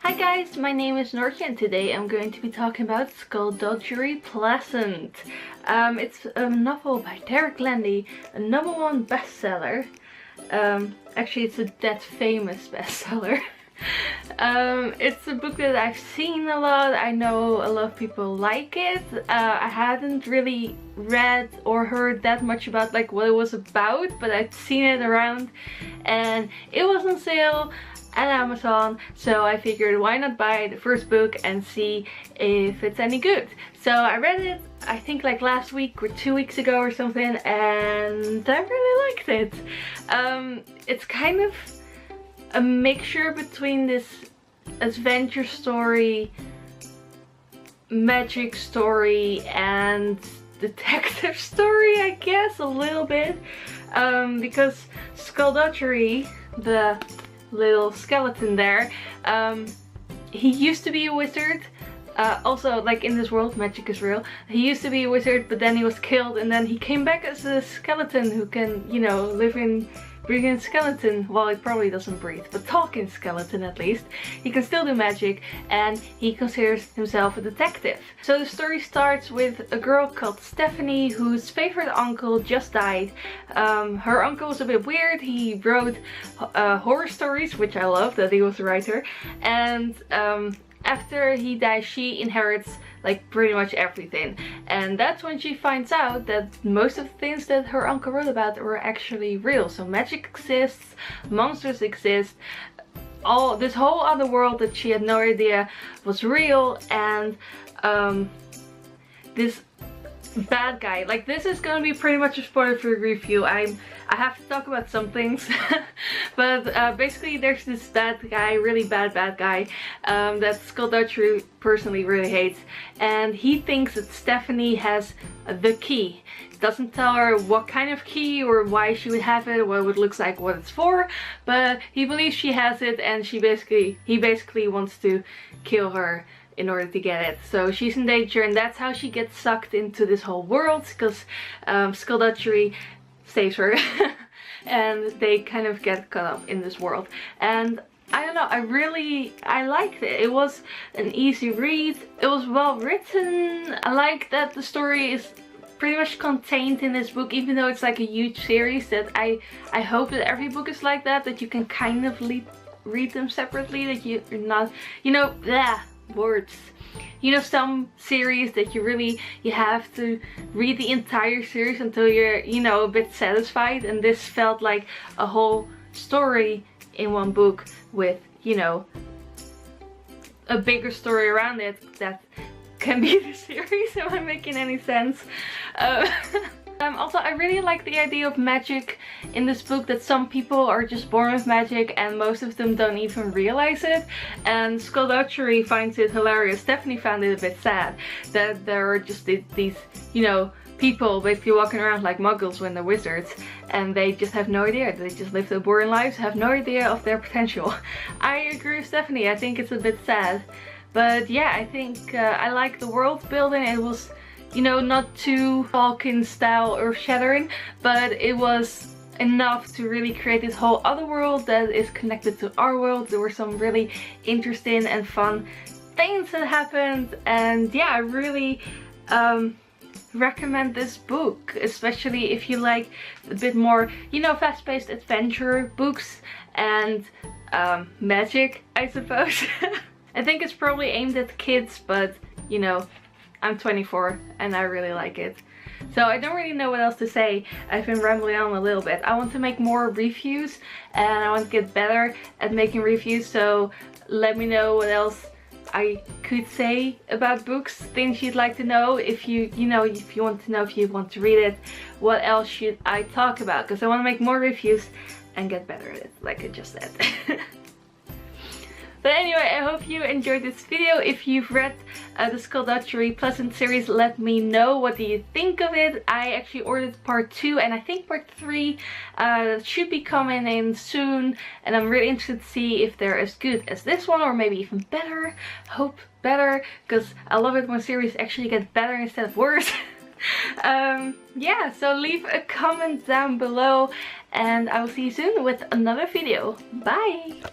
Hi guys, my name is Noortje and today I'm going to be talking about Skulduggery Pleasant. It's a novel by Landy, a #1 bestseller. Actually it's a dead famous bestseller. It's a book that I've seen a lot. I know a lot of people like it. I hadn't really read or heard that much about like what it was about, but I'd seen it around and it was on sale at Amazon, so I figured why not buy the first book and see if it's any good. So I read it, I think like last week or 2 weeks ago or something, and I really liked it. It's kind of a mixture between this adventure story, magic story, and detective story, I guess, a little bit. Because Skulduggery, the little skeleton there, he used to be a wizard. Also, like in this world, magic is real. He used to be a wizard, but then he was killed, and then he came back as a skeleton who can, you know, live in breathing skeleton. Well, it probably doesn't breathe, but talking skeleton at least. He can still do magic, and he considers himself a detective. So the story starts with a girl called Stephanie whose favorite uncle just died. Her uncle was a bit weird. He wrote horror stories, which I love that he was a writer, and after he dies she inherits like pretty much everything, and that's when she finds out that most of the things that her uncle wrote about were actually real. So magic exists, monsters exist, all this whole other world that she had no idea was real, and this bad guy, like this is gonna be pretty much a spoiler-free review. I have to talk about some things but basically there's this bad guy, really bad guy, that Skulduggery personally really hates, and he thinks that Stephanie has the key. Doesn't tell her what kind of key or why she would have it, what it looks like, what it's for, but he believes she has it, and he basically wants to kill her in order to get it. So she's in danger, and that's how she gets sucked into this whole world, because Skulduggery saves her and they kind of get caught up in this world. And I don't know, I liked it. It was an easy read, it was well written. I like that the story is pretty much contained in this book, even though it's like a huge series. That I hope that every book is like that you can kind of read them separately, that you're not, you know, words. You know, some series that you have to read the entire series until you're, you know, a bit satisfied, and this felt like a whole story in one book with, you know, a bigger story around it that can be the series. Am I making any sense? Also, I really like the idea of magic in this book, that some people are just born with magic and most of them don't even realize it. And Skulduggery finds it hilarious. Stephanie found it a bit sad that there are just these, you know, people basically walking around like muggles when they're wizards, and they just have no idea. They just live their boring lives, have no idea of their potential. I agree with Stephanie. I think it's a bit sad. But yeah, I think I like the world building. It was, you know, not too Tolkien style earth-shattering, but it was enough to really create this whole other world that is connected to our world. There were some really interesting and fun things that happened, and yeah, I really recommend this book, especially if you like a bit more, you know, fast-paced adventure books and magic, I suppose. I think it's probably aimed at kids, but you know, I'm 24 and I really like it. So I don't really know what else to say. I've been rambling on a little bit. I want to make more reviews and I want to get better at making reviews, so let me know what else I could say about books, things you'd like to know. If you know, if you want to know if you want to read it, what else should I talk about? Because I want to make more reviews and get better at it, like I just said. But anyway, I hope you enjoyed this video. If you've read the Skulduggery Pleasant series, let me know. What do you think of it? I actually ordered part 2, and I think part 3 should be coming in soon. And I'm really interested to see if they're as good as this one, or maybe even better. Hope better, because I love it when series actually get better instead of worse. Yeah, so leave a comment down below, and I will see you soon with another video. Bye!